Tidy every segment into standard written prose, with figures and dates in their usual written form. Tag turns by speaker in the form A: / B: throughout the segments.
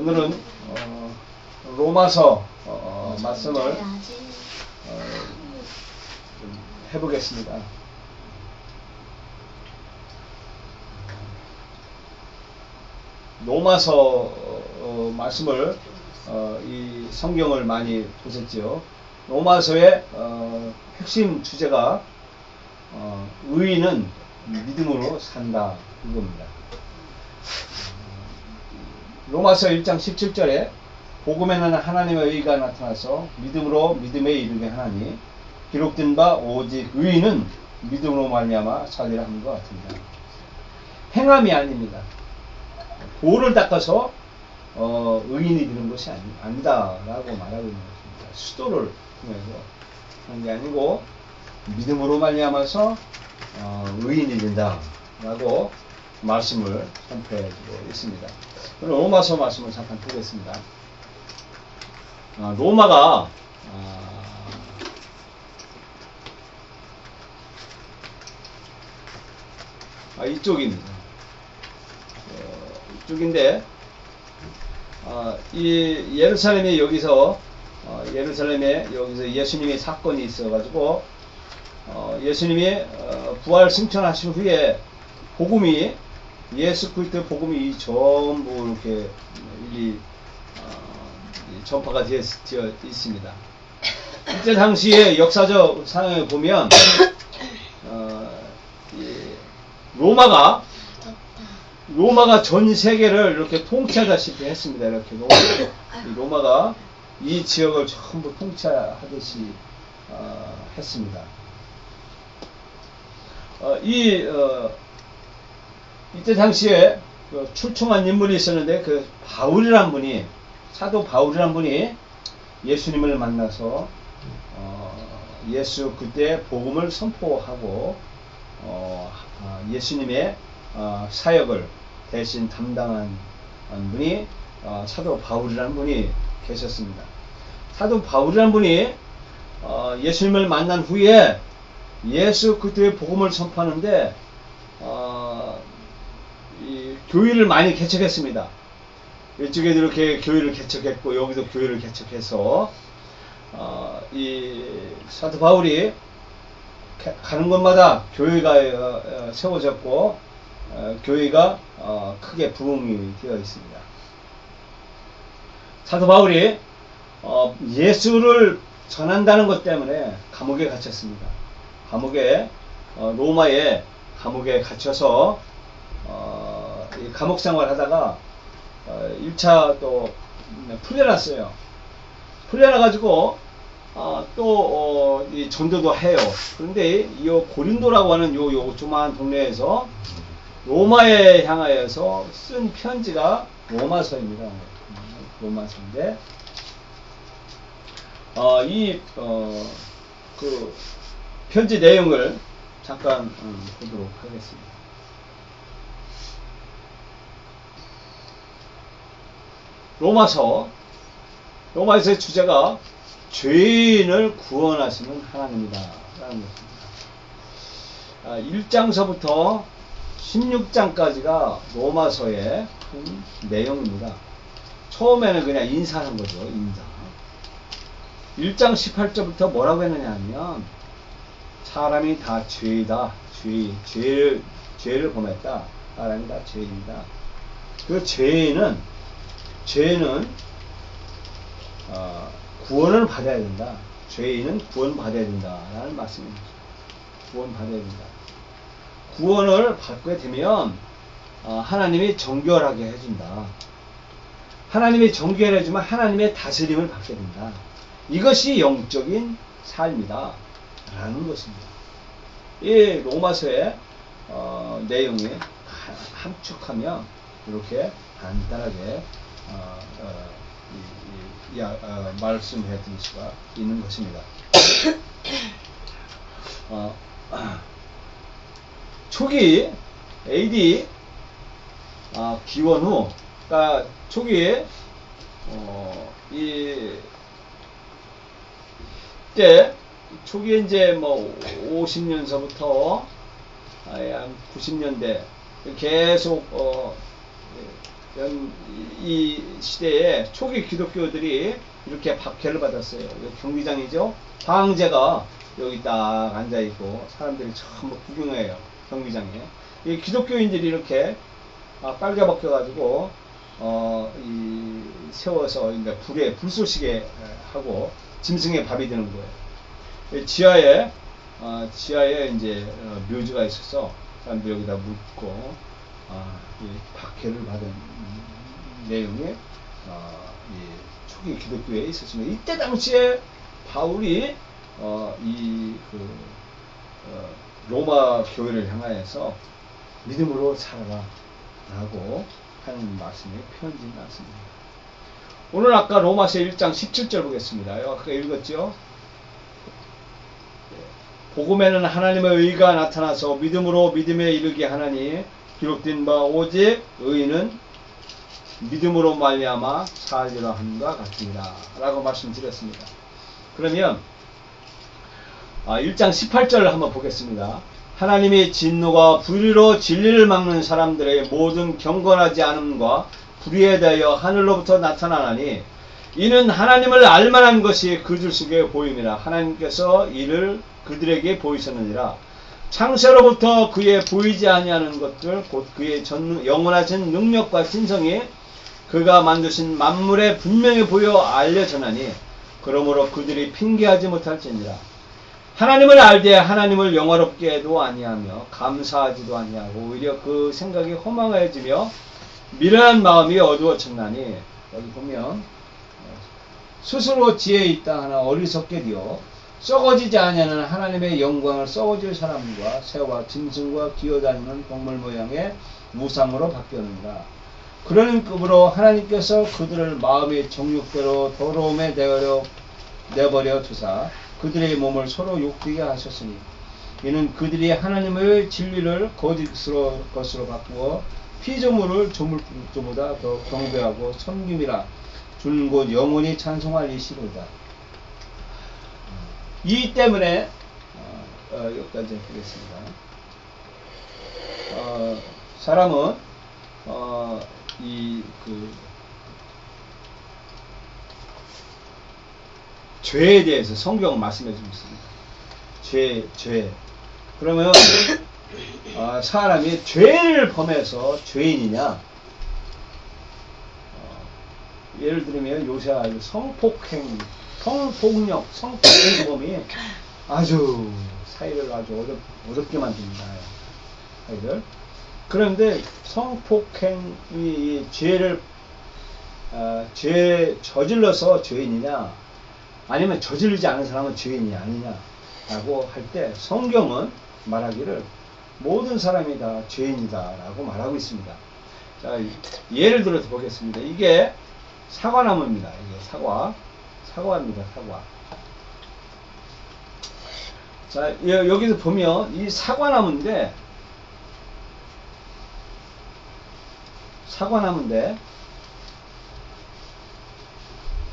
A: 오늘은 로마서 말씀을 좀 해보겠습니다. 로마서 말씀을 이 성경을 많이 보셨죠. 로마서의 핵심 주제가 의인은 믿음으로 산다 이겁니다. 로마서 1장 17절에 복음에는 하나님의 의가 나타나서 믿음으로 믿음에 이르게 하나니 기록된 바 오직 의인은 믿음으로 말미암아 살리라 하는 것 같습니다. 행함이 아닙니다. 도를 닦아서 의인이 되는 것이 아니다라고 말하고 있는 것입니다. 수도를 통해서 하는 게 아니고 믿음으로 말미암아서 의인이 된다라고 말씀을 선포해주고 있습니다. 오늘 로마서 말씀을 잠깐 보겠습니다. 로마가 이쪽입니다. 이쪽인데 이 예루살렘에 여기서 예수님의 사건이 있어가지고 예수님이 부활 승천하신 후에 복음이 예수 그리스도의 복음이 전부 이렇게 전파가 되어 있습니다. 이때 당시에 역사적 상황을 보면 로마가 전 세계를 이렇게 통치하다시피 했습니다. 이렇게 로마가 이 지역을 전부 통치하듯이 했습니다. 이때 당시에 출중한 인물이 있었는데 그 사도 바울이란 분이 예수님을 만나서 예수 그때 복음을 선포하고 예수님의 사역을 대신 담당한 분이 사도 바울이라는 분이 계셨습니다. 사도 바울이라는 분이 예수님을 만난 후에 예수 그리스도의 복음을 선포하는데 이 교회를 많이 개척했습니다. 이쪽에도 이렇게 교회를 개척했고 여기도 교회를 개척해서 이 사도 바울이 가는 곳마다 교회가 세워졌고 교회가 크게 부흥이 되어 있습니다. 사도 바울이 예수를 전한다는 것 때문에 감옥에 갇혔습니다. 로마의 감옥에 갇혀서 이 감옥 생활 하다가 1차 또 풀려났어요. 풀려나가지고 또 이 전도도 해요. 그런데 이 고린도라고 하는 요 조그마한 동네에서 로마에 향하여서 쓴 편지가 로마서입니다. 로마서인데 그 편지 내용을 잠깐 보도록 하겠습니다. 로마서의 주제가 죄인을 구원하시는 하나님이다 라는 것입니다. 1장서부터 16장까지가 로마서의 큰 내용입니다. 처음에는 그냥 인사하는 거죠. 인사. 1장 18절부터 뭐라고 했느냐 하면 사람이 다 죄이다. 죄를 범했다. 사람이 다 죄인이다. 그 죄는 구원을 받아야 된다. 죄인은 구원받아야 된다라는 말씀입니다. 구원받아야 된다. 구원을 받게 되면 하나님이 정결하게 해준다. 하나님이 정결해 주면 하나님의 다스림을 받게 된다. 이것이 영적인 삶이다 라는 것입니다. 이 로마서의 내용이 함축하면 이렇게 간단하게 말씀해 드릴 수가 있는 것입니다. 초기 AD 기원 후, 그러니까 초기에 초기에 이제 뭐 50년서부터 한 90년대 계속 이 시대에 초기 기독교들이 이렇게 박해를 받았어요. 여기 경기장이죠. 방제가 여기 딱 앉아있고 사람들이 전부 구경해요. 경기장에. 이 기독교인들이 이렇게 빨개 벗겨가지고 세워서 불에 불쏘시게 하고 짐승의 밥이 되는 거예요. 지하에 이제 묘지가 있어서 사람들이 여기다 묻고 박해를 받은 내용이 이 초기 기독교에 있었습니다. 이때 당시에 바울이 로마 교회를 향하여서 믿음으로 살아라 라고 하는 말씀이 편지 나왔습니다. 오늘 아까 로마서 1장 17절 보겠습니다. 아까 읽었죠? 복음에는 하나님의 의가 나타나서 믿음으로 믿음에 이르게 하나니 기록된 바 오직 의인은 믿음으로 말미암아 살리라 함과 같으니라 라고 말씀드렸습니다. 그러면 1장 18절을 한번 보겠습니다. 하나님이 진노가 불의로 진리를 막는 사람들의 모든 경건하지 않음과 불의에 대하여 하늘로부터 나타나나니 이는 하나님을 알만한 것이 그들 속에 보임이라. 하나님께서 이를 그들에게 보이셨느니라. 창세로부터 그의 보이지 아니하는 것들 곧 그의 영원하신 능력과 신성이 그가 만드신 만물에 분명히 보여 알려져나니 그러므로 그들이 핑계하지 못할지니라. 하나님을 알되 하나님을 영화롭게도 아니하며 감사하지도 아니하고 오히려 그 생각이 허망해지며 미련한 마음이 어두워졌나니 여기 보면 스스로 지혜 있다 하나 어리석게 되어 썩어지지 아니하는 하나님의 영광을 썩어질 사람과 새와 짐승과 기어다니는 동물 모양의 우상으로 바뀌었느니라. 그러는 급으로 하나님께서 그들을 마음의 정욕대로 더러움에 내버려 두사 그들의 몸을 서로 욕되게 하셨으니 이는 그들이 하나님의 진리를 거짓으로 것으로 바꾸어 피조물을 조물조보다 더 경배하고 섬김이라 주는 곳 영원히 찬송할 이시로다. 이 때문에 여기까지 하겠습니다. 사람은 죄에 대해서 성경은 말씀해 주고 있습니다. 죄. 그러면 사람이 죄를 범해서 죄인이냐? 예를 들면 요새 아주 성폭행, 성폭력, 성폭행범이 아주 사회를 아주 어렵게 만듭니다. 사회를. 그런데 성폭행이 죄 저질러서 죄인이냐? 아니면 저지르지 않은 사람은 죄인이 아니냐라고 할 때 성경은 말하기를 모든 사람이 다 죄인이다라고 말하고 있습니다. 자, 예를 들어서 보겠습니다. 이게 사과나무입니다. 이게 사과입니다. 사과. 자, 여기서 보면 이 사과나무인데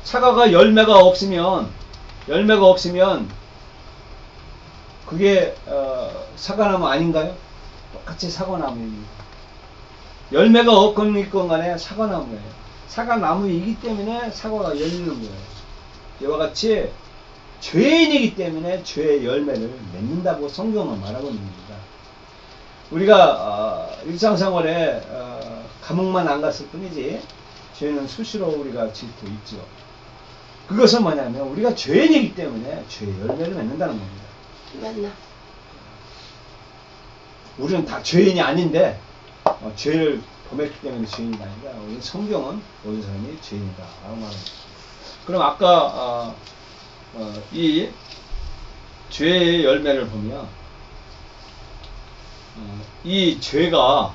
A: 사과가 열매가 없으면 그게 사과나무 아닌가요? 똑같이 사과나무입니다. 열매가 없건 있건 간에 사과나무예요. 사과나무이기 때문에 사과가 열리는 거예요. 이와 같이 죄인이기 때문에 죄의 열매를 맺는다고 성경은 말하고 있는 겁니다. 우리가 일상생활에 감옥만 안 갔을 뿐이지 죄는 수시로 우리가 짓고 있죠. 그것은 뭐냐면 우리가 죄인이기 때문에 죄의 열매를 맺는다는 겁니다.
B: 맞나?
A: 우리는 다 죄인이 아닌데 죄를 범했기 때문에 죄인이 아니다. 우리 성경은 모든 사람이 죄인이다 라고 말합니다. 그럼 아까 이 죄의 열매를 보면 이 죄가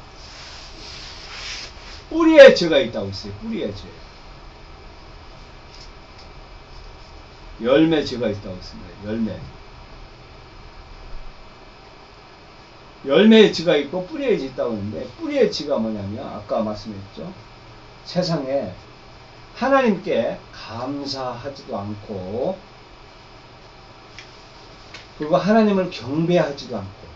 A: 뿌리에 죄가 있다고 했어요. 뿌리에 죄. 열매 죄가 있다고 했습니다. 열매의 지가 있고 뿌리의 지 있다고 하는데 뿌리의 지가 뭐냐면 아까 말씀했죠. 세상에 하나님께 감사하지도 않고 그리고 하나님을 경배하지도 않고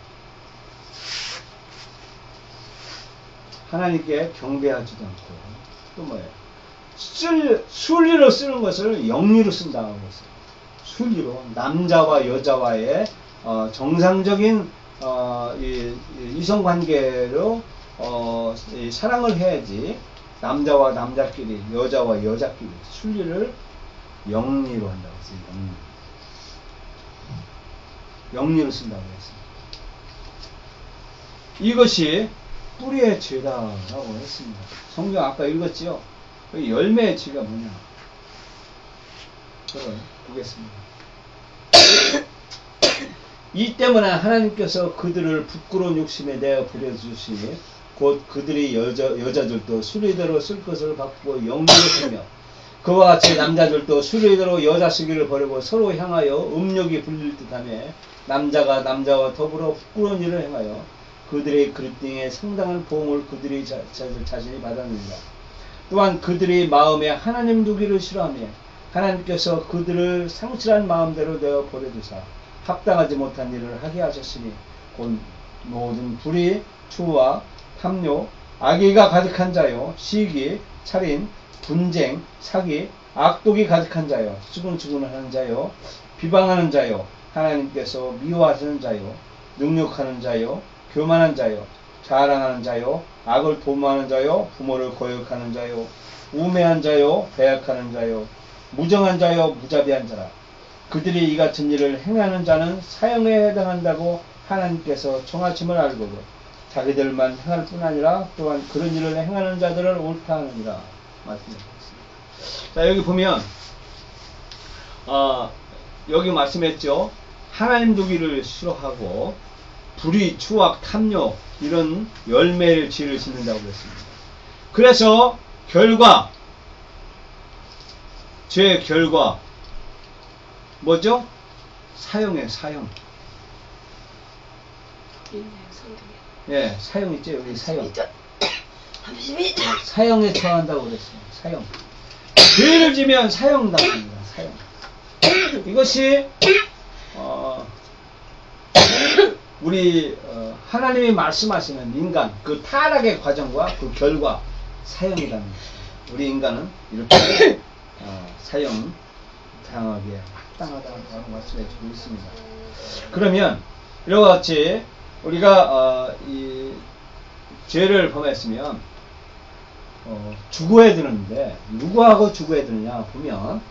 A: 하나님께 경배하지도 않고 또 뭐예요? 순리로 쓰는 것을 영리로 쓴다고 했어요. 순리로 남자와 여자와의 정상적인 이성관계로 사랑을 해야지 남자와 남자끼리 여자와 여자끼리 순리를 영리로 한다고 했어요. 영리로 쓴다고 했어요. 이것이 뿌리의 죄다라고 했습니다. 성경 아까 읽었지요? 그 열매의 죄가 뭐냐? 그걸 보겠습니다. 이 때문에 하나님께서 그들을 부끄러운 욕심에 내어 버려주시니 곧 그들이 여자들도 순리대로 쓸 것을 바꾸고 영리로 쓰며 그와 같이 남자들도 순리대로 여자 쓰기를 버리고 서로 향하여 음욕이 불릴 듯하며 남자가 남자와 더불어 부끄러운 일을 행하여 그들의 그릇 등에 상당한 보응을 그들이 자신이 받았느니라. 또한 그들이 마음에 하나님 두기를 싫어하며 하나님께서 그들을 상실한 마음대로 내어 버려두사 합당하지 못한 일을 하게 하셨으니 곧 모든 불의, 추와 탐욕, 악의가 가득한 자요, 시기, 살인, 분쟁, 사기, 악독이 가득한 자요, 수근수근하는 자요, 비방하는 자요, 하나님께서 미워하시는 자요, 능욕하는 자요, 교만한 자요, 자랑하는 자요, 악을 도모하는 자요, 부모를 거역하는 자요, 우매한 자요, 배약하는 자요, 무정한 자요, 무자비한 자라. 그들이 이 같은 일을 행하는 자는 사형에 해당한다고 하나님께서 청하심을 알고도 자기들만 행할 뿐 아니라 또한 그런 일을 행하는 자들을 옳다 하느니라. 말씀드렸습니다. 자, 여기 보면 여기 말씀했죠. 하나님 두기를 싫어하고 불의, 추악, 탐욕 이런 열매를 지를 짓는다고 그랬습니다. 그래서 결과, 죄의 결과 뭐죠? 사형이에요. 사형. 예, 사형 있죠. 여기 사형. 사형에 처한다고 그랬어요. 사형. 죄를 지면 사형 당합니다. 사형. 이것이 우리 하나님이 말씀하시는 인간 그 타락의 과정과 그 결과 사형이라는 것입니다. 우리 인간은 이렇게 사형 당하기에 합당하다고 말씀해 주고 있습니다. 그러면 이와 같이 우리가 이 죄를 범했으면 죽어야 되는데 누구하고 죽어야 되느냐 보면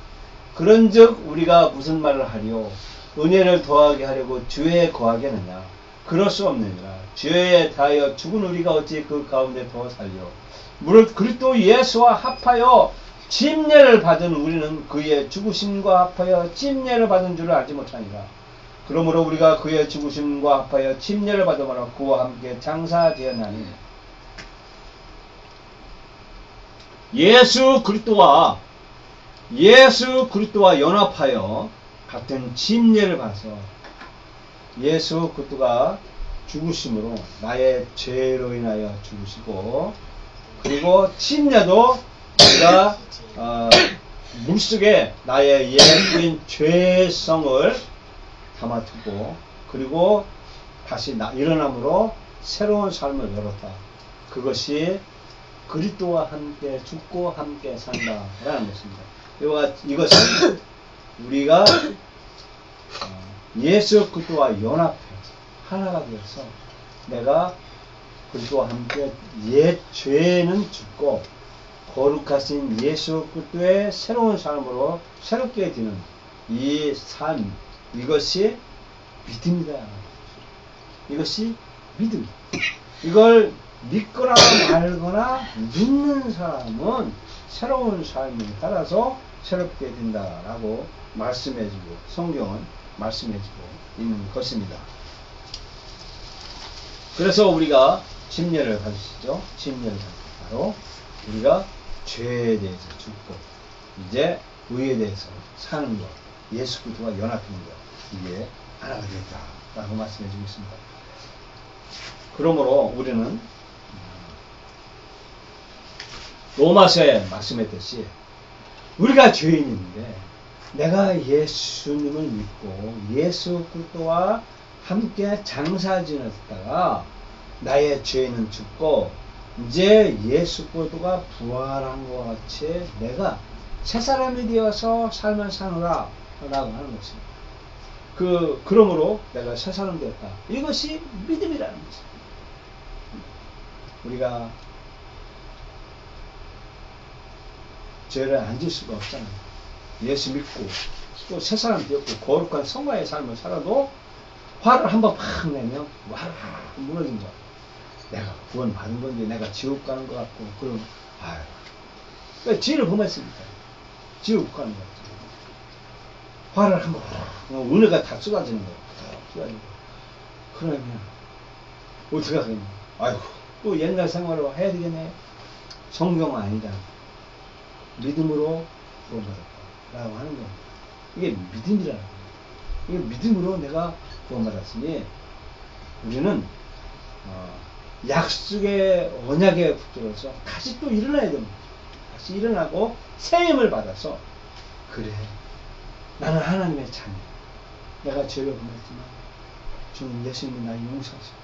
A: 그런즉 우리가 무슨 말을 하리요 은혜를 더하게 하려고 죄에 거하겠느냐 그럴 수 없느니라. 죄에 대하여 죽은 우리가 어찌 그 가운데 더 살려 무릇 그리스도 예수와 합하여 침례를 받은 우리는 그의 죽으심과 합하여 침례를 받은 줄을 알지 못하니라. 그러므로 우리가 그의 죽으심과 합하여 침례를 받음으로 그와 함께 장사되었나니 예수 그리스도와 연합하여 같은 침례를 받아서 예수 그리스도가 죽으심으로 나의 죄로 인하여 죽으시고 그리고 침례도 내가 물속에 나의 옛인 죄성을 담아두고 그리고 다시 일어남으로 새로운 삶을 열었다. 그것이 그리스도와 함께 죽고 함께 산다라는 것입니다. 이것은 우리가 예수 그리스도와 연합해 하나가 되어서 내가 그리스도와 함께 옛 죄는 죽고 거룩하신 예수 그리스도의 새로운 삶으로 새롭게 되는 이 삶, 이것이 믿음이다. 이것이 믿음. 이걸 믿거나 말거나 믿는 사람은 새로운 삶을 따라서 새롭게 된다라고 말씀해주고 성경은 말씀해주고 있는 것입니다. 그래서 우리가 침례를 받으시죠. 침례를 받고 바로 우리가 죄에 대해서 죽고 이제 의에 대해서 사는 것, 예수 그리스도와 연합하는 것, 이게 하나가 되었다라고 말씀해 주고 있습니다. 그러므로 우리는 로마서에 말씀했듯이 우리가 죄인인데 내가 예수님을 믿고 예수 그리스도와 함께 장사 지냈다가 나의 죄는 죽고 이제 예수 그리스도가 부활한 것 같이 내가 새 사람이 되어서 삶을 사노라 라고 하는 것입니다. 그러므로 내가 새 사람 되었다. 이것이 믿음이라는 것입니다. 우리가 죄를 안 질 수가 없잖아요. 예수 믿고 또 새 사람 되었고 거룩한 성화의 삶을 살아도 화를 한번 팍 내면 화를 무너진 거야. 내가 구원 받은 건지 내가 지옥 가는 것 같고 그럼 아유 그러니까 죄를 범했으니까 지옥 가는 것 같아. 화를 한번 은혜가 다 쏟아지는 거야. 쏟아지는 거야. 그러면 어떻게 하겠냐. 아이고 또 옛날 생활로 해야 되겠네. 성경은 아니다. 믿음으로 구원받았다 라고 하는 겁니다. 이게 믿음이라는 거예요. 이게 믿음으로 내가 구원받았으니 우리는 약속의 언약에 붙들어서 다시 또 일어나야 됩니다. 다시 일어나고 새 힘을 받아서 그래 나는 하나님의 자녀. 내가 죄를 범했지만 주는 예수님이 나를 용서하시고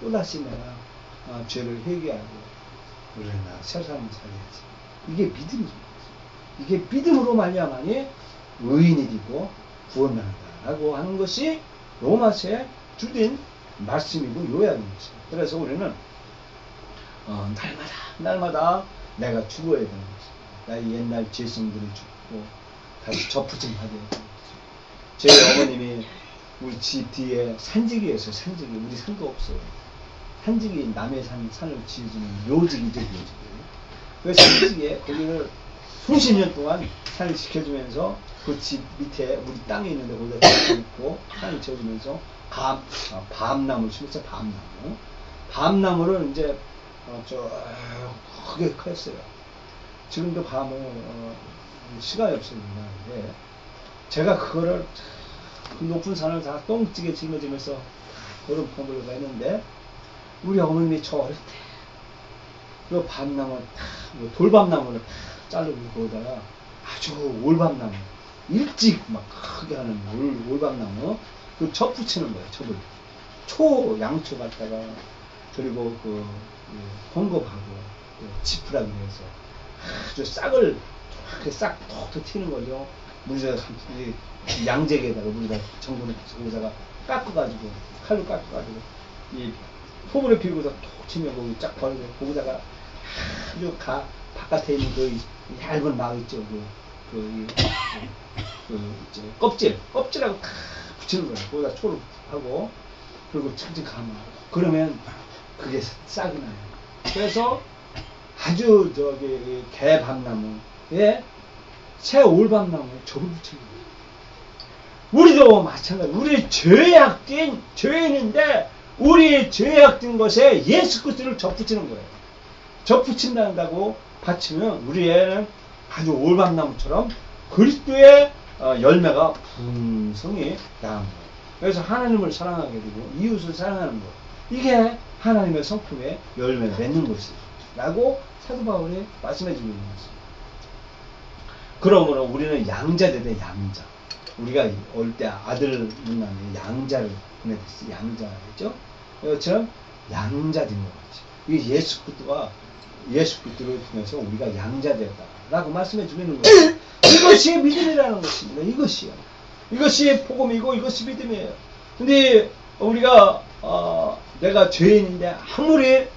A: 또다시 내가 죄를 회개하고 그래 나 새 삶을 살아야지. 이게 믿음이죠. 이게 믿음으로 말미암아니 의인이 되고 구원받는다라고 하는 것이 로마서의 주된 말씀이고 요약인 것입니다. 그래서 우리는 날마다 내가 죽어야 되는 것입니다. 나의 옛날 죄성들이 죽고 다시 접붙임 받아야 되는 것입니다. 제 어머님이 우리 집 뒤에 산지기에서 산지기 우리 산도 없어요. 산지기 남의 산을 지어주는 묘직이죠. 묘직. 그 산지기에 거기를 수십 년 동안 산을 지켜주면서 그 집 밑에 우리 땅에 있는데 거기다 놓고 산을 지어주면서 밤나무를 심었어요. 밤나무를 이제 저 크게 컸어요. 지금도 밤을 시간이 없습니다. 제가 그거를 그 높은 산을 다 똥찌게 짊어지면서 걸음 퍼보려고 했는데 우리 어머님이 저 어릴 때 그 밤나무 돌밤나무를 탁 자르고 거기다가 아주 올밤나무 일찍 막 크게 하는 올밤나무 그 접 붙이는 거예요. 접을 양초 갖다가 그리고 홍겁하고 지푸라기 해서 아주 싹을 이렇게 싹 톡톡 튀는 거죠. 물에다가 양재기에다가 물에다 정분을 거기다가 깎아가지고 칼로 깎아가지고 이 포물에 피우고서 톡 치면 거기 쫙 버리고 거기다가 아주 바깥에 있는 그 얇은 막 있죠. 껍질하고 탁 붙이는 거예요. 거기다 초를 하고 그리고 층층 감아. 그러면 그게 싹이 나요. 그래서 아주 개밤나무에 새 올밤나무에 접을 붙이는 거예요. 우리도 마찬가지. 우리 죄인인데 우리 죄악된 것에 예수 그리스도를 접붙이는 거예요. 접붙인다고 받치면 우리 애는 아주 올밤나무처럼 그리스도의 열매가 풍성히 나는 거예요. 그래서 하나님을 사랑하게 되고 이웃을 사랑하는 것. 이게 하나님의 성품의 열매를 맺는 것이라고 사도 바울이 말씀해 주고 있는 것입니다. 그러므로 우리는 양자되되 양자. 우리가 어릴 때 아들을 낳는 양자를 보내듯이 양자겠죠? 그것처럼 양자된 것 같이. 이게 예수 그리스도를 통해서 우리가 양자되었다라고 말씀해 주는 거예요. 이것이 믿음이라는 것입니다. 이것이 복음이고 이것이 믿음이에요. 근데 우리가 내가 죄인인데 아무리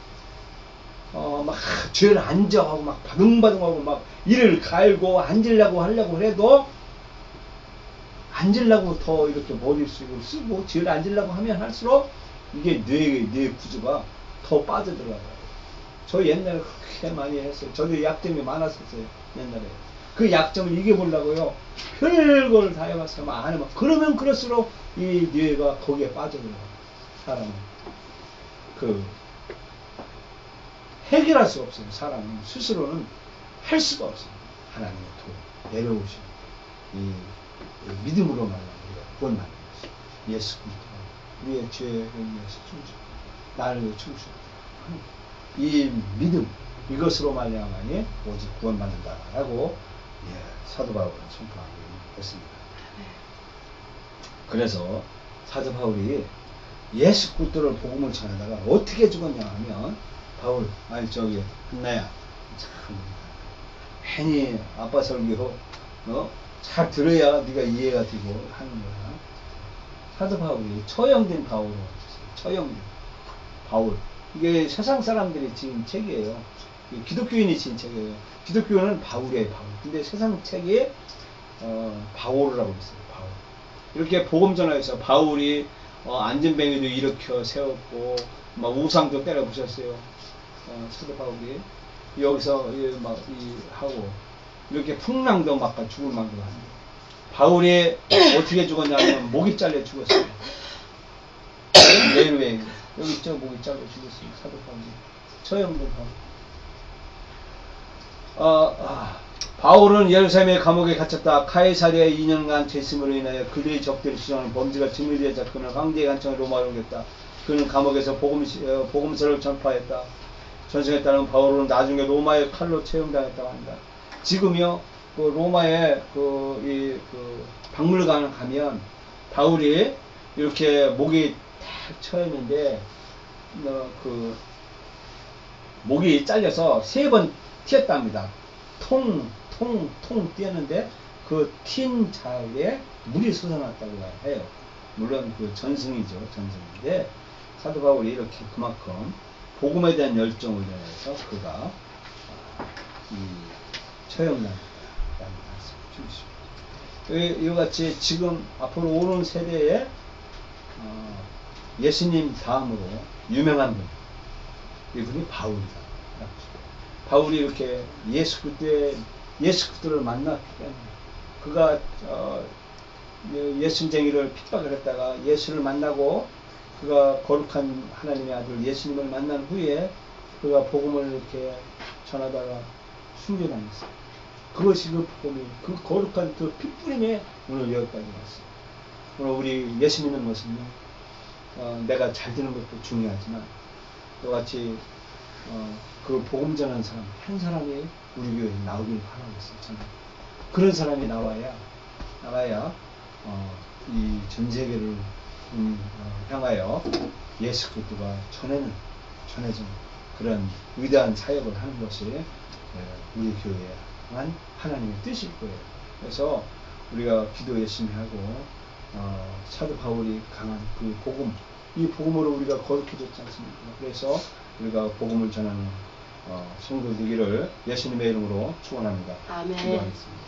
A: 막 죄를 안 져하고 막 바둥바둥하고 막 이를 갈고 앉으려고 하려고 해도 앉으려고 더 이렇게 머리를 쓰고 죄를 앉으려고 하면 할수록 이게 뇌 구조가 더 빠져들어가요. 저 옛날에 그렇게 많이 했어요. 저도 약점이 많았었어요. 옛날에. 그 약점을 이겨보려고요. 별걸 다 해봤어요. 안 해봐. 그러면 그럴수록 이 뇌가 거기에 빠져들어가요. 사람은. 해결할 수가 없어요. 사람은 스스로는 할 수가 없어요. 하나님의 도 내려오신 이 믿음으로 말하는 우리가 구원받는 것이 예수 그리스도 우리의 죄를 위해서 춤추고 나를 위해 춤추고 이 믿음 이것으로 말미암아니 오직 구원받는다라고 사도 바울은 선포하고 있습니다. 그래서 사도 바울이 예수 그리스도를 복음을 전하다가 어떻게 죽었냐 하면 바울, 아니 저기 한나야, 참 괜히 아빠 설교 잘 들어야 네가 이해가 되고 하는 거야. 사도 바울이 처형된 바울로 처형된 바울. 이게 세상 사람들이 지은 책이에요. 기독교인이 지은 책이에요. 기독교는 바울이에요, 바울. 근데 세상 책이 바울이라고 있어요, 바울. 이렇게 복음 전하에서 바울이 안전뱅이도 일으켜 세웠고 막 우상도 때려 부셨어요. 사도 바울이 여기서 막 하고 이렇게 풍랑도 막 죽을 만도 합니다. 바울이 어떻게 죽었냐면 목이 잘려 죽었어요. 내루에 여기 있죠, 목이 잘려 죽었어요. 사도 바울이 처형된 바울. 바울은 예루살렘의 감옥에 갇혔다. 카이사리아에 2년간 됐음으로 인하여 그들의 적들이 주장하는 범죄가 증명되자 그는 황제의 간청을 로마로 옮겼다. 그는 감옥에서 복음서를 전파했다. 전승에 따르면 바울은 나중에 로마의 칼로 채용당했다고 한다. 지금요, 그 로마에 박물관을 가면 바울이 이렇게 목이 탁 쳐있는데 목이 잘려서 3번 튀었답니다. 통 뛰었는데 그 튄 자리에 물이 솟아났다고 해요. 물론 그 전승이죠, 전승인데 사도 바울이 이렇게 그만큼 복음에 대한 열정을 내서 그가 처형당했다는 말씀을 주십니다. 이와 같이 지금 앞으로 오는 세대에 예수님 다음으로 유명한 분, 이분이 바울이다. 바울이 이렇게 예수 그리스도를 만났기 때문에 그가 예수쟁이를 핍박을 했다가 예수를 만나고 그가 거룩한 하나님의 아들 예수님을 만난 후에 그가 복음을 이렇게 전하다가 순교당했어요. 그것이 그 복음이 그 거룩한 그 핏부림에 오늘 여기까지 왔어요. 오늘 우리 예수 믿는 것은요, 내가 잘 되는 것도 중요하지만 또같이 그 복음 전하는 사람 한 사람이 우리 교회에 나오길 바라고 있어요. 저는 그런 사람이 나와야 이 전 세계를 향하여 예수 그리스도가 전해지는 그런 위대한 사역을 하는 것이 우리 교회에 한 하나님의 뜻일 거예요. 그래서 우리가 기도 열심히 하고 사도 바울이 강한 그 복음, 이 복음으로 우리가 거룩해졌지 않습니까? 그래서 우리가 복음을 전하는 성도 되기를 예수님의 이름으로 축원합니다.
B: 아멘.
A: 기도하겠습니다.